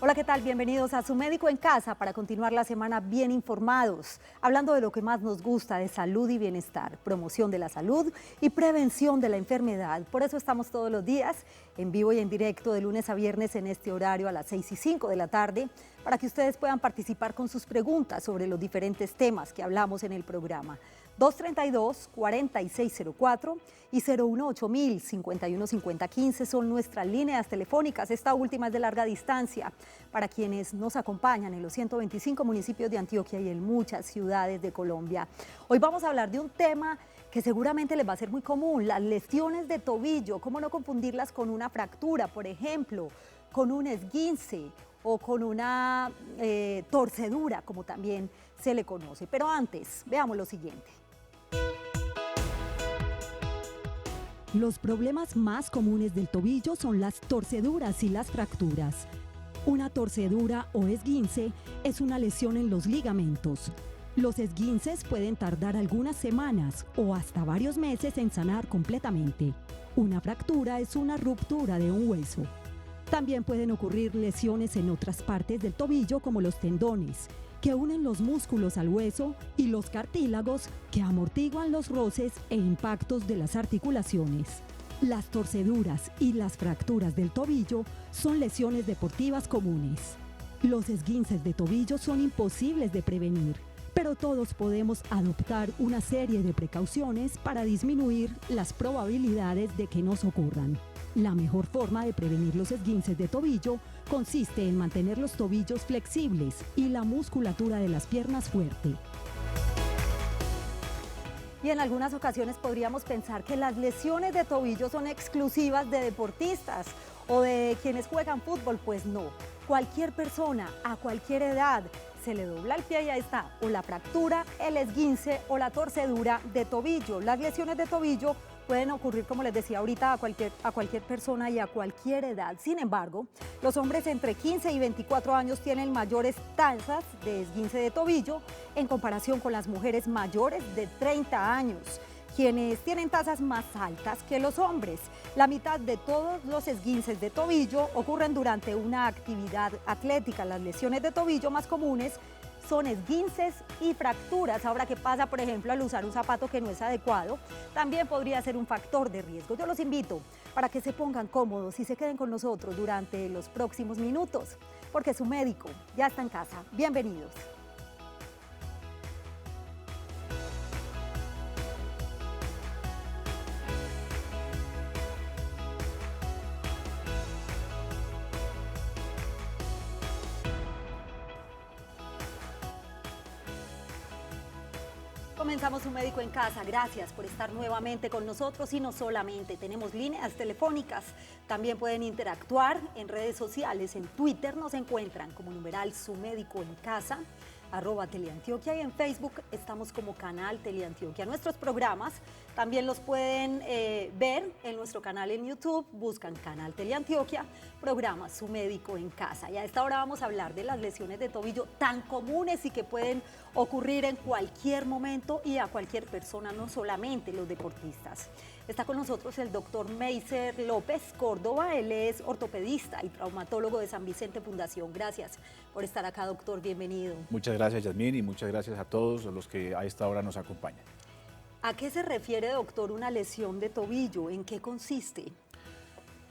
Hola, ¿qué tal? Bienvenidos a Su Médico en Casa para continuar la semana bien informados, hablando de lo que más nos gusta de salud y bienestar, promoción de la salud y prevención de la enfermedad. Por eso estamos todos los días en vivo y en directo de lunes a viernes en este horario a las 6:05 de la tarde para que ustedes puedan participar con sus preguntas sobre los diferentes temas que hablamos en el programa. 232-4604 y 018-051-5015 son nuestras líneas telefónicas. Esta última es de larga distancia para quienes nos acompañan en los 125 municipios de Antioquia y en muchas ciudades de Colombia. Hoy vamos a hablar de un tema que seguramente les va a ser muy común, las lesiones de tobillo. ¿Cómo no confundirlas con una fractura, por ejemplo, con un esguince o con una torcedura, como también se le conoce? Pero antes, veamos lo siguiente. Los problemas más comunes del tobillo son las torceduras y las fracturas. Una torcedura o esguince es una lesión en los ligamentos. Los esguinces pueden tardar algunas semanas o hasta varios meses en sanar completamente. Una fractura es una ruptura de un hueso. También pueden ocurrir lesiones en otras partes del tobillo, como los tendones, que unen los músculos al hueso, y los cartílagos, que amortiguan los roces e impactos de las articulaciones. Las torceduras y las fracturas del tobillo son lesiones deportivas comunes. Los esguinces de tobillo son imposibles de prevenir, pero todos podemos adoptar una serie de precauciones para disminuir las probabilidades de que nos ocurran. La mejor forma de prevenir los esguinces de tobillo consiste en mantener los tobillos flexibles y la musculatura de las piernas fuerte. Y en algunas ocasiones podríamos pensar que las lesiones de tobillo son exclusivas de deportistas o de quienes juegan fútbol. Pues no, cualquier persona a cualquier edad se le dobla el pie y ahí está, o la fractura, el esguince o la torcedura de tobillo. Las lesiones de tobillo pueden ocurrir, como les decía ahorita, a cualquier persona y a cualquier edad. Sin embargo, los hombres entre 15 y 24 años tienen mayores tasas de esguince de tobillo en comparación con las mujeres mayores de 30 años, quienes tienen tasas más altas que los hombres. La mitad de todos los esguinces de tobillo ocurren durante una actividad atlética. Las lesiones de tobillo más comunes son esguinces y fracturas. Ahora, ¿qué pasa, por ejemplo, al usar un zapato que no es adecuado? También podría ser un factor de riesgo. Yo los invito para que se pongan cómodos y se queden con nosotros durante los próximos minutos, porque su médico ya está en casa. Bienvenidos. Comenzamos Su Médico en Casa. Gracias por estar nuevamente con nosotros, y no solamente tenemos líneas telefónicas, también pueden interactuar en redes sociales. En Twitter nos encuentran como numeral Su Médico en Casa, @Teleantioquia, y en Facebook estamos como Canal Teleantioquia. Nuestros programas también los pueden ver en nuestro canal en YouTube. Buscan Canal Teleantioquia, programa Su Médico en Casa. Y a esta hora vamos a hablar de las lesiones de tobillo tan comunes y que pueden ocurrir en cualquier momento y a cualquier persona, no solamente los deportistas. Está con nosotros el doctor Meiser López Córdoba. Él es ortopedista y traumatólogo de San Vicente Fundación. Gracias por estar acá, doctor. Bienvenido. Muchas gracias, Yasmín, y muchas gracias a todos los que a esta hora nos acompañan. ¿A qué se refiere, doctor, una lesión de tobillo? ¿En qué consiste?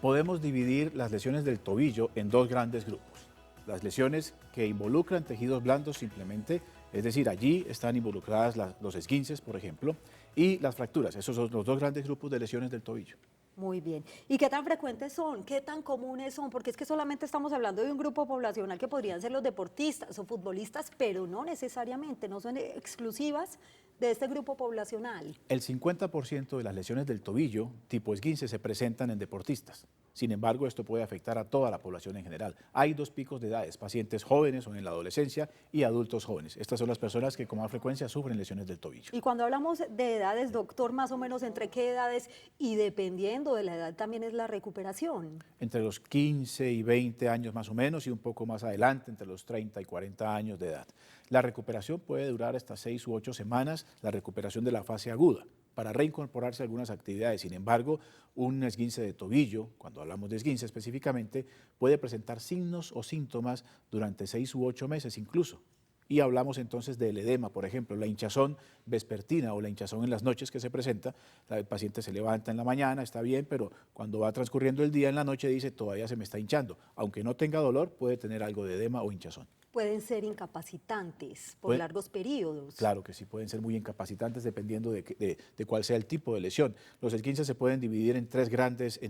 Podemos dividir las lesiones del tobillo en dos grandes grupos. Las lesiones que involucran tejidos blandos simplemente, es decir, allí están involucradas los esguinces, por ejemplo, y las fracturas. Esos son los dos grandes grupos de lesiones del tobillo. Muy bien. ¿Y qué tan frecuentes son? ¿Qué tan comunes son? Porque es que solamente estamos hablando de un grupo poblacional que podrían ser los deportistas o futbolistas, pero no necesariamente, no son exclusivas de este grupo poblacional. El 50% de las lesiones del tobillo tipo esguince se presentan en deportistas. Sin embargo, esto puede afectar a toda la población en general. Hay dos picos de edades: pacientes jóvenes o en la adolescencia y adultos jóvenes. Estas son las personas que con más frecuencia sufren lesiones del tobillo. Y cuando hablamos de edades, doctor, más o menos entre qué edades, y dependiendo de la edad también es la recuperación. Entre los 15 y 20 años más o menos, y un poco más adelante, entre los 30 y 40 años de edad. La recuperación puede durar hasta 6 u 8 semanas, la recuperación de la fase aguda. para reincorporarse a algunas actividades. Sin embargo, un esguince de tobillo, cuando hablamos de esguince específicamente, puede presentar signos o síntomas durante 6 u 8 meses incluso. Y hablamos entonces del edema, por ejemplo, la hinchazón vespertina o la hinchazón en las noches que se presenta. El paciente se levanta en la mañana, está bien, pero cuando va transcurriendo el día en la noche dice todavía se me está hinchando. Aunque no tenga dolor, puede tener algo de edema o hinchazón. Pueden ser incapacitantes por largos periodos. Claro que sí, pueden ser muy incapacitantes dependiendo de cuál sea el tipo de lesión. Los esguinces se pueden dividir en tres grandes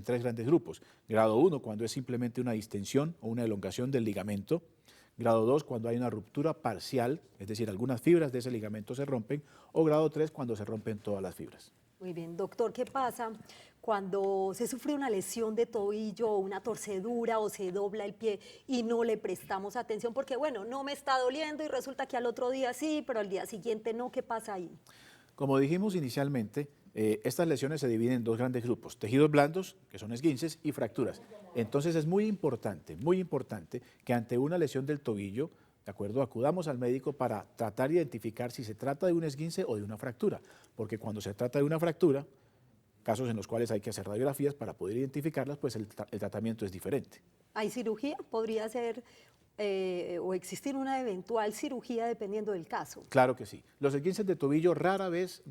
grupos. Grado 1, cuando es simplemente una distensión o una elongación del ligamento. Grado 2, cuando hay una ruptura parcial, es decir, algunas fibras de ese ligamento se rompen. O grado 3, cuando se rompen todas las fibras. Muy bien, doctor, ¿qué pasa cuando se sufre una lesión de tobillo o una torcedura o se dobla el pie y no le prestamos atención? Porque, bueno, no me está doliendo y resulta que al otro día sí, pero al día siguiente no. ¿Qué pasa ahí? Como dijimos inicialmente, estas lesiones se dividen en dos grandes grupos, tejidos blandos, que son esguinces, y fracturas. Entonces es muy importante que ante una lesión del tobillo, ¿de acuerdo?, acudamos al médico para tratar de identificar si se trata de un esguince o de una fractura, porque cuando se trata de una fractura, casos en los cuales hay que hacer radiografías para poder identificarlas, pues el tratamiento es diferente. ¿Hay cirugía? ¿Podría ser o existir una eventual cirugía dependiendo del caso? Claro que sí. Los esguinces de tobillo rara vez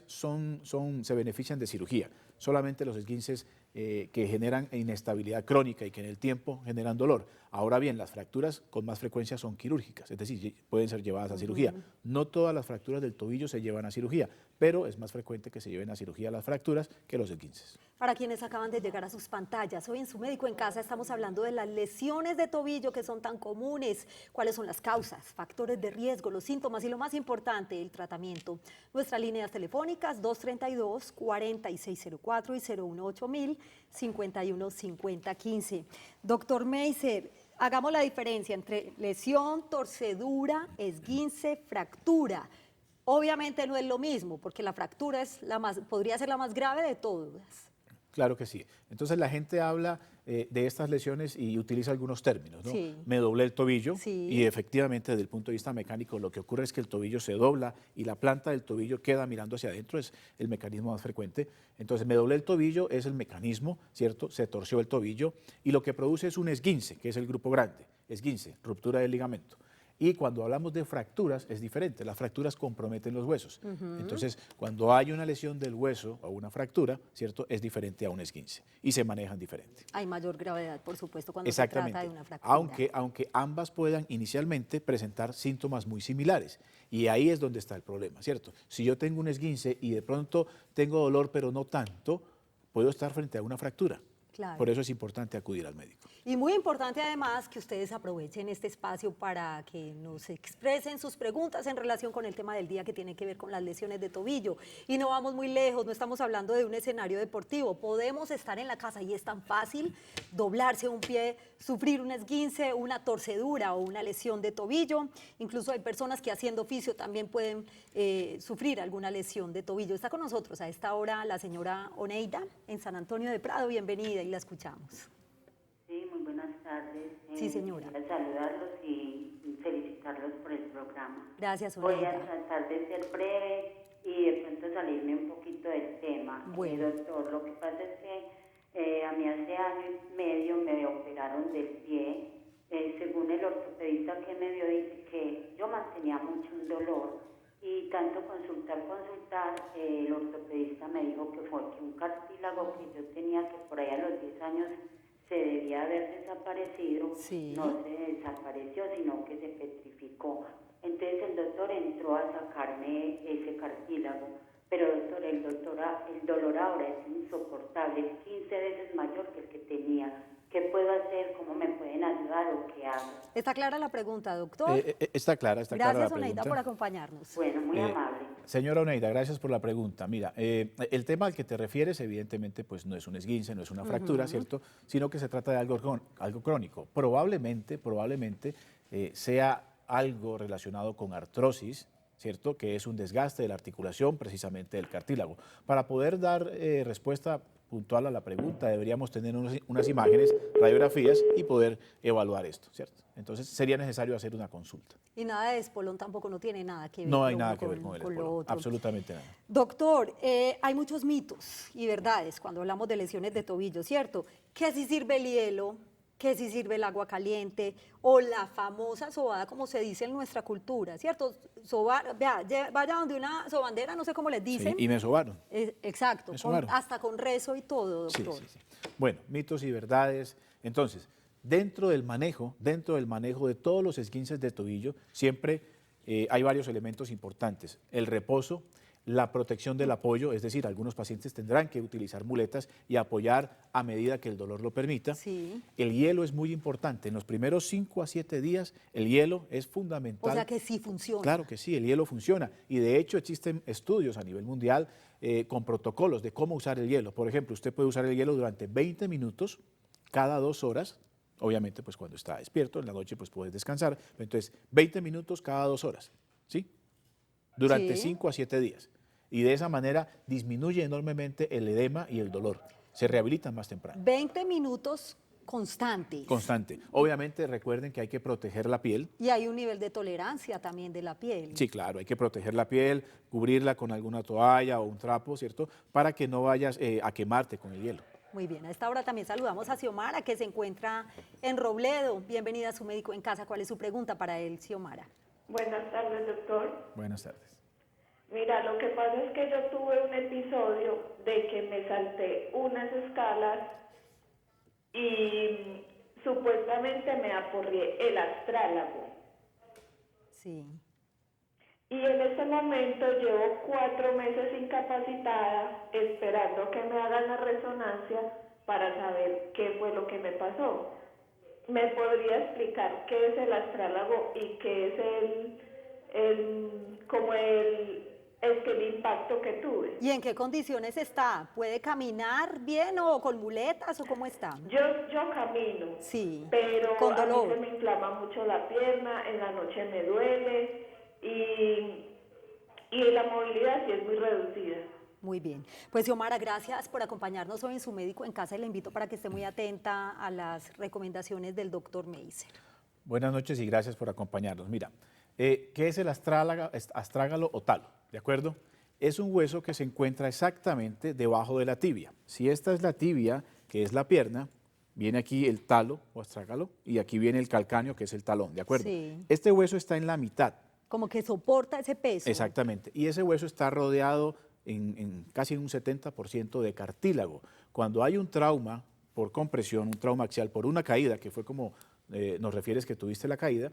se benefician de cirugía. Solamente los esguinces que generan inestabilidad crónica y que en el tiempo generan dolor. Ahora bien, las fracturas con más frecuencia son quirúrgicas, es decir, pueden ser llevadas a cirugía. No todas las fracturas del tobillo se llevan a cirugía, pero es más frecuente que se lleven a cirugía las fracturas que los esguinces. Para quienes acaban de llegar a sus pantallas, hoy en Su Médico en Casa estamos hablando de las lesiones de tobillo que son tan comunes, cuáles son las causas, factores de riesgo, los síntomas y lo más importante, el tratamiento. Nuestras líneas telefónicas 232-4604 y 018-051-5015. Doctor Meiser, hagamos la diferencia entre lesión, torcedura, esguince, fractura. Obviamente no es lo mismo, porque la fractura podría ser la más grave de todas. Claro que sí. Entonces la gente habla de estas lesiones y utiliza algunos términos, ¿no? Sí. Me doblé el tobillo Sí. y efectivamente desde el punto de vista mecánico lo que ocurre es que el tobillo se dobla y la planta del tobillo queda mirando hacia adentro, es el mecanismo más frecuente. Entonces me doblé el tobillo es el mecanismo, ¿cierto? Se torció el tobillo y lo que produce es un esguince, que es el grupo grande, esguince, ruptura del ligamento. Y cuando hablamos de fracturas es diferente, las fracturas comprometen los huesos. Entonces, cuando hay una lesión del hueso o una fractura, ¿cierto?, es diferente a un esguince y se manejan diferente. Hay mayor gravedad, por supuesto, cuando se trata de una fractura. Aunque ambas puedan inicialmente presentar síntomas muy similares. Y ahí es donde está el problema, ¿cierto? Si yo tengo un esguince y de pronto tengo dolor, pero no tanto, puedo estar frente a una fractura. Claro. Por eso es importante acudir al médico. Y muy importante además que ustedes aprovechen este espacio para que nos expresen sus preguntas en relación con el tema del día que tiene que ver con las lesiones de tobillo. Y no vamos muy lejos, no estamos hablando de un escenario deportivo. Podemos estar en la casa y es tan fácil doblarse un pie, sufrir un esguince, una torcedura o una lesión de tobillo. Incluso hay personas que haciendo oficio también pueden sufrir alguna lesión de tobillo. Está con nosotros a esta hora la señora Oneida en San Antonio de Prado. Bienvenida y la escuchamos. Sí, muy buenas tardes. Sí, señora. Quisiera saludarlos y felicitarlos por el programa. Gracias, Voy Oneida. a tratar de ser breve y de pronto salirme un poquito del tema. Bueno. Doctor, lo que pasa es que a mí hace año y medio me operaron del pie. Según el ortopedista que me vio, dice que yo mantenía mucho un dolor y tanto consultar, el ortopedista me dijo que fue que un cartílago que yo tenía, que por ahí a los 10 años se debía haber desaparecido, Sí. no se desapareció, sino que se petrificó. Entonces el doctor entró a sacarme ese cartílago, pero doctor, el dolor ahora es insoportable, es 15 veces mayor que el que tenía. ¿Qué puedo hacer? ¿Cómo me pueden ayudar o qué hago? ¿Está clara la pregunta, doctor? Está clara la pregunta. Gracias, Oneida, por acompañarnos. Bueno, muy amable. Señora Oneida, gracias por la pregunta. Mira, el tema al que te refieres, evidentemente, pues no es un esguince, no es una fractura, ¿cierto? Sino que se trata de algo crónico. Probablemente sea algo relacionado con artrosis, ¿cierto? Que es un desgaste de la articulación, precisamente del cartílago. Para poder dar respuesta puntual a la pregunta, deberíamos tener unas imágenes, radiografías y poder evaluar esto, ¿cierto? Entonces sería necesario hacer una consulta. Y nada de espolón tampoco no tiene nada que ver. No hay nada que ver con el lo espolón, otro. absolutamente nada. Doctor, hay muchos mitos y verdades cuando hablamos de lesiones de tobillo, ¿cierto? Que si sirve el hielo, que si sirve el agua caliente o la famosa sobada, como se dice en nuestra cultura, ¿cierto? Vea, vaya donde una sobandera, no sé cómo les dicen. Sí, y me sobaron. Exacto, Me sobaron. hasta con rezo y todo, doctor. Sí, sí, sí. Bueno, mitos y verdades. Entonces, dentro del manejo de todos los esguinces de tobillo, siempre hay varios elementos importantes. El reposo, la protección del apoyo, es decir, algunos pacientes tendrán que utilizar muletas y apoyar a medida que el dolor lo permita. Sí. El hielo es muy importante. En los primeros 5 a 7 días, el hielo es fundamental. O sea que sí funciona. Claro que sí, el hielo funciona. Y de hecho existen estudios a nivel mundial con protocolos de cómo usar el hielo. Por ejemplo, usted puede usar el hielo durante 20 minutos cada 2 horas. Obviamente, pues cuando está despierto, en la noche pues puedes descansar. Entonces, 20 minutos cada 2 horas, ¿sí? Durante 5 a 7 días. Y de esa manera disminuye enormemente el edema y el dolor. Se rehabilitan más temprano. 20 minutos constantes. Constante. Obviamente recuerden que hay que proteger la piel. Y hay un nivel de tolerancia también de la piel. Sí, claro, hay que proteger la piel, cubrirla con alguna toalla o un trapo, ¿cierto? Para que no vayas a quemarte con el hielo. Muy bien, a esta hora también saludamos a Xiomara, que se encuentra en Robledo. Bienvenida a su médico en casa. ¿Cuál es su pregunta para él, Xiomara? Buenas tardes, doctor. Buenas tardes. Mira, lo que pasa es que yo tuve un episodio de que me salté unas escalas y supuestamente me aporrié el astrálago. Sí. Y en este momento llevo 4 meses incapacitada esperando que me hagan la resonancia para saber qué fue lo que me pasó. ¿Me podría explicar qué es el astrálago y qué es el impacto que tuve? ¿Y en qué condiciones está? ¿Puede caminar bien o con muletas o cómo está? Yo camino, Sí, pero con a mí dolor. se me inflama mucho la pierna, en la noche me duele y la movilidad sí es muy reducida. Muy bien. Pues Xiomara, gracias por acompañarnos hoy en su médico en casa y le invito para que esté muy atenta a las recomendaciones del doctor Meiser. Buenas noches y gracias por acompañarnos. Mira, ¿qué es el astrágalo o talo? ¿De acuerdo? Es un hueso que se encuentra exactamente debajo de la tibia. Si esta es la tibia, que es la pierna, viene aquí el talo o astrágalo y aquí viene el calcáneo, que es el talón, ¿de acuerdo? Sí. Este hueso está en la mitad. Como que soporta ese peso. Exactamente. Y ese hueso está rodeado casi un 70% de cartílago. Cuando hay un trauma por compresión, un trauma axial por una caída, que fue como nos refieres que tuviste la caída,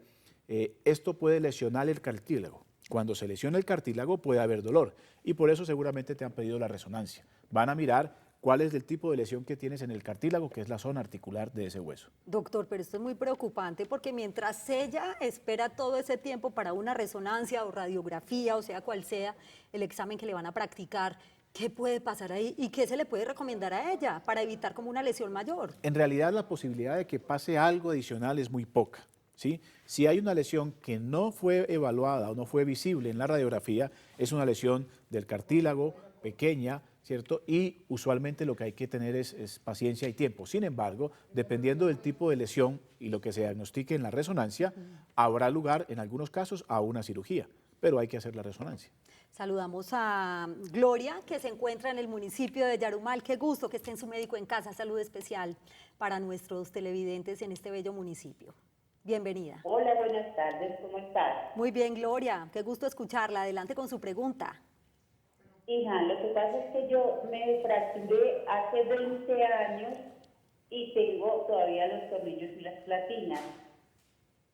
esto puede lesionar el cartílago. Cuando se lesiona el cartílago puede haber dolor y por eso seguramente te han pedido la resonancia. Van a mirar cuál es el tipo de lesión que tienes en el cartílago, que es la zona articular de ese hueso. Doctor, pero esto es muy preocupante porque mientras ella espera todo ese tiempo para una resonancia o radiografía, o sea cual sea el examen que le van a practicar, ¿qué puede pasar ahí y qué se le puede recomendar a ella para evitar como una lesión mayor? En realidad la posibilidad de que pase algo adicional es muy poca, ¿sí? Si hay una lesión que no fue evaluada o no fue visible en la radiografía, es una lesión del cartílago pequeña, ¿cierto? Y usualmente lo que hay que tener es paciencia y tiempo. Sin embargo, dependiendo del tipo de lesión y lo que se diagnostique en la resonancia, habrá lugar en algunos casos a una cirugía, pero hay que hacer la resonancia. Saludamos a Gloria, que se encuentra en el municipio de Yarumal. Qué gusto que esté en su médico en casa. Salud especial para nuestros televidentes en este bello municipio. Bienvenida. Hola, buenas tardes, ¿cómo estás? Muy bien, Gloria. Qué gusto escucharla. Adelante con su pregunta. Hija, lo que pasa es que yo me fracturé hace 20 años y tengo todavía los tornillos y las platinas.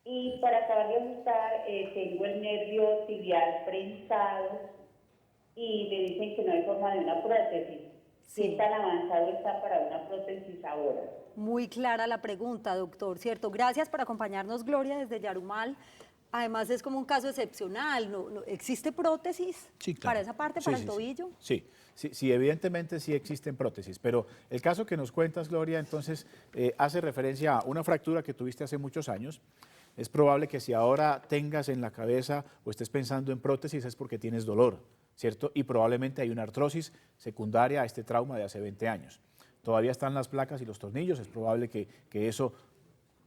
Y para acabar de ajustar, tengo el nervio tibial prensado y me dicen que no hay forma de una prótesis. Sí. ¿Qué tan avanzado está para una prótesis ahora? Muy clara la pregunta, doctor, ¿cierto? Gracias por acompañarnos, Gloria, desde Yarumal. Además es como un caso excepcional, ¿existe prótesis Sí, claro. para esa parte, para el tobillo? Sí, evidentemente sí existen prótesis, pero el caso que nos cuentas, Gloria, entonces hace referencia a una fractura que tuviste hace muchos años. Es probable que si ahora tengas en la cabeza o estés pensando en prótesis es porque tienes dolor, ¿cierto? Y probablemente hay una artrosis secundaria a este trauma de hace 20 años. Todavía están las placas y los tornillos, es probable que eso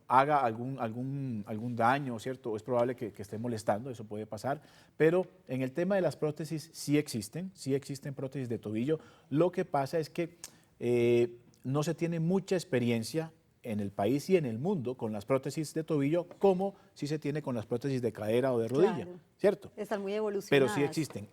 haga algún daño, ¿cierto? Es probable que esté molestando, eso puede pasar, pero en el tema de las prótesis sí existen prótesis de tobillo. Lo que pasa es que no se tiene mucha experiencia en el país y en el mundo con las prótesis de tobillo como si se tiene con las prótesis de cadera o de rodilla, Claro. ¿cierto? Están muy evolucionadas. Pero sí existen.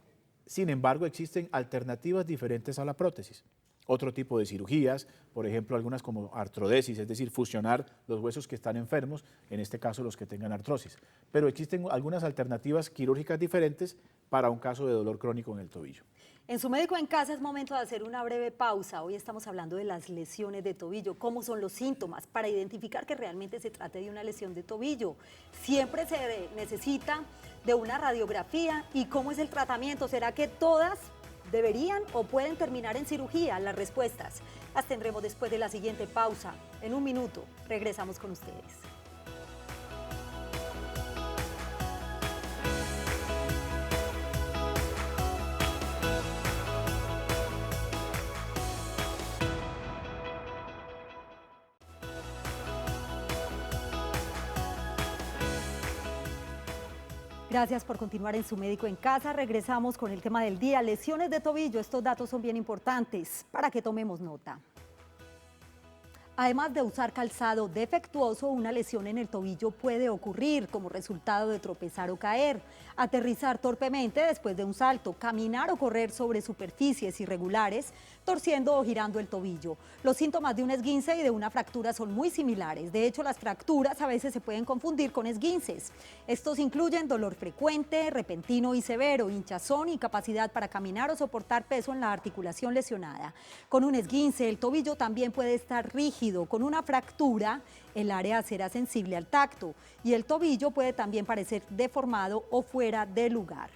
Sin embargo, existen alternativas diferentes a la prótesis. Otro tipo de cirugías, por ejemplo, algunas como artrodesis, es decir, fusionar los huesos que están enfermos, en este caso los que tengan artrosis. Pero existen algunas alternativas quirúrgicas diferentes para un caso de dolor crónico en el tobillo. En Su Médico en Casa es momento de hacer una breve pausa. Hoy estamos hablando de las lesiones de tobillo, cómo son los síntomas para identificar que realmente se trate de una lesión de tobillo. Siempre se necesita de una radiografía y cómo es el tratamiento. ¿Será que todas deberían o pueden terminar en cirugía? Las respuestas las tendremos después de la siguiente pausa. En un minuto regresamos con ustedes. Gracias por continuar en Su Médico en Casa. Regresamos con el tema del día, lesiones de tobillo. Estos datos son bien importantes para que tomemos nota. Además de usar calzado defectuoso, una lesión en el tobillo puede ocurrir como resultado de tropezar o caer, aterrizar torpemente después de un salto, caminar o correr sobre superficies irregulares, torciendo o girando el tobillo. Los síntomas de un esguince y de una fractura son muy similares. De hecho, las fracturas a veces se pueden confundir con esguinces. Estos incluyen dolor frecuente, repentino y severo, hinchazón, incapacidad para caminar o soportar peso en la articulación lesionada. Con un esguince, el tobillo también puede estar rígido. Con una fractura, el área será sensible al tacto y el tobillo puede también parecer deformado o fuera de lugar.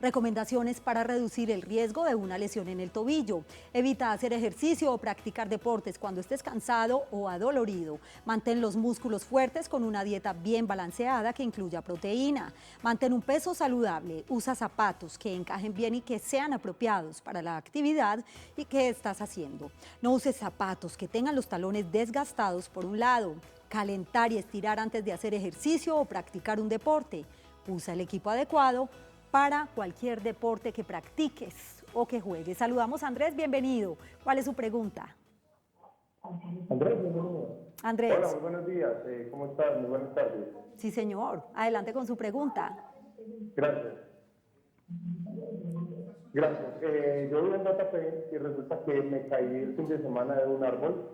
Recomendaciones para reducir el riesgo de una lesión en el tobillo. Evita hacer ejercicio o practicar deportes cuando estés cansado o adolorido. Mantén los músculos fuertes con una dieta bien balanceada que incluya proteína. Mantén un peso saludable. Usa zapatos que encajen bien y que sean apropiados para la actividad y que estás haciendo. No uses zapatos que tengan los talones desgastados por un lado. Calentar y estirar antes de hacer ejercicio o practicar un deporte. Usa el equipo adecuado para cualquier deporte que practiques o que juegues. Saludamos a Andrés, bienvenido. ¿Cuál es su pregunta? Andrés, bienvenido. Andrés. Hola, muy buenos días. ¿Cómo estás? Muy buenas tardes. Sí, señor. Adelante con su pregunta. Gracias. Gracias. Yo vivo en Santa Fe y resulta que me caí el fin de semana de un árbol.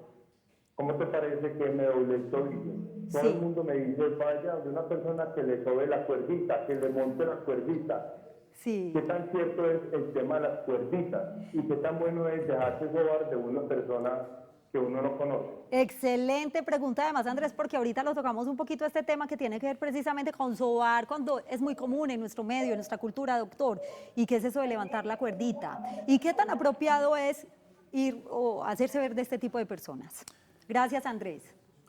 ¿Cómo te parece que me doblé el tobillo? Todo el mundo me dice, vaya donde una persona que le sobe la cuerdita, que le monte la cuerdita. Sí. ¿Qué tan cierto es el tema de las cuerditas? ¿Y qué tan bueno es dejarse sobar de una persona que uno no conoce? Excelente pregunta además, Andrés, porque ahorita lo tocamos un poquito este tema que tiene que ver precisamente con sobar, cuando es muy común en nuestro medio, en nuestra cultura, doctor. ¿Y qué es eso de levantar la cuerdita? ¿Y qué tan apropiado es ir o hacerse ver de este tipo de personas? Gracias, Andrés.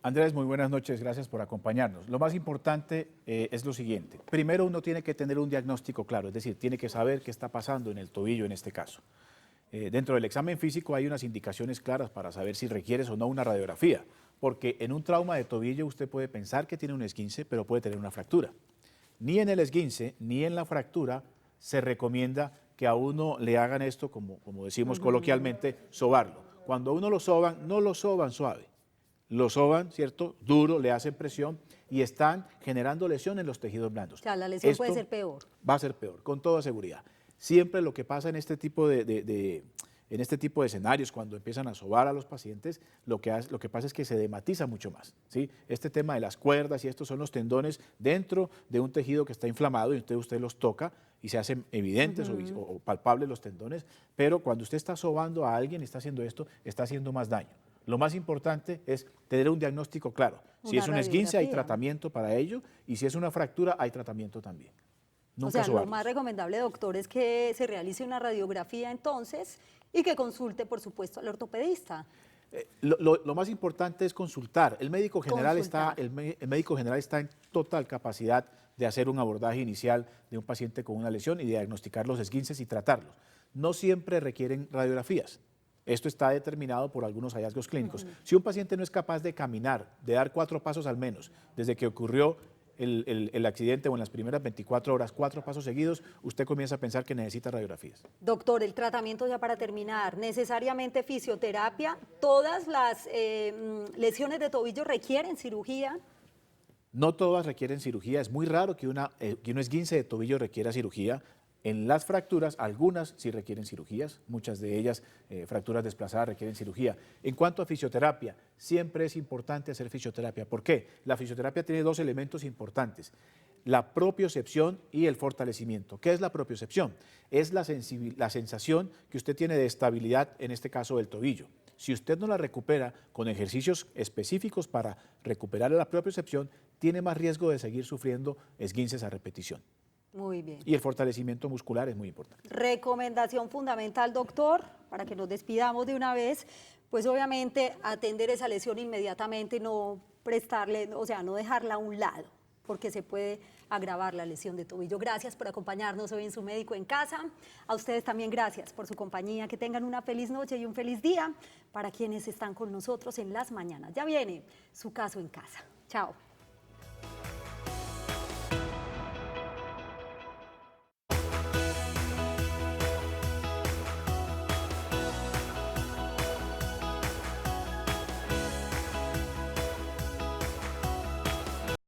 Andrés, muy buenas noches, gracias por acompañarnos. Lo más importante es lo siguiente. Primero uno tiene que tener un diagnóstico claro, es decir, tiene que saber qué está pasando en el tobillo en este caso. Dentro del examen físico hay unas indicaciones claras para saber si requieres o no una radiografía, porque en un trauma de tobillo usted puede pensar que tiene un esguince, pero puede tener una fractura. Ni en el esguince ni en la fractura se recomienda que a uno le hagan esto, como decimos coloquialmente, sobarlo. Cuando a uno lo soban, no lo soban suave. Lo soban, ¿cierto? Duro, le hacen presión y están generando lesión en los tejidos blandos. O sea, la lesión puede ser peor. Va a ser peor, con toda seguridad. Siempre lo que pasa en este tipo de escenarios, cuando empiezan a sobar a los pacientes, lo que pasa es que se dematiza mucho más, ¿sí? Este tema de las cuerdas y estos son los tendones dentro de un tejido que está inflamado y usted los toca y se hacen evidentes o palpables los tendones, pero cuando usted está sobando a alguien y está haciendo esto, está haciendo más daño. Lo más importante es tener un diagnóstico claro. Si es un esguince, hay tratamiento para ello, y si es una fractura, hay tratamiento también. Nunca o sea, lo más recomendable, doctor, es que se realice una radiografía entonces y que consulte, por supuesto, al ortopedista. Lo más importante es consultar. El médico general está en total capacidad de hacer un abordaje inicial de un paciente con una lesión y diagnosticar los esguinces y tratarlos. No siempre requieren radiografías. Esto está determinado por algunos hallazgos clínicos. Si un paciente no es capaz de caminar, de dar 4 pasos al menos, desde que ocurrió el accidente o en las primeras 24 horas, 4 pasos seguidos, usted comienza a pensar que necesita radiografías. Doctor, el tratamiento ya para terminar, necesariamente fisioterapia, ¿todas las lesiones de tobillo requieren cirugía? No todas requieren cirugía, es muy raro que un esguince de tobillo requiera cirugía. En las fracturas, algunas sí requieren cirugías, muchas de ellas, fracturas desplazadas, requieren cirugía. En cuanto a fisioterapia, siempre es importante hacer fisioterapia. ¿Por qué? La fisioterapia tiene 2 elementos importantes, la propiocepción y el fortalecimiento. ¿Qué es la propiocepción? Es la sensación que usted tiene de estabilidad, en este caso del tobillo. Si usted no la recupera con ejercicios específicos para recuperar la propiocepción, tiene más riesgo de seguir sufriendo esguinces a repetición. Muy bien. Y el fortalecimiento muscular es muy importante. Recomendación fundamental, doctor, para que nos despidamos de una vez, pues obviamente atender esa lesión inmediatamente y no prestarle, o sea, no dejarla a un lado, porque se puede agravar la lesión de tobillo. Gracias por acompañarnos hoy en Su Médico en Casa. A ustedes también gracias por su compañía. Que tengan una feliz noche y un feliz día para quienes están con nosotros en las mañanas. Ya viene Su Caso en Casa. Chao.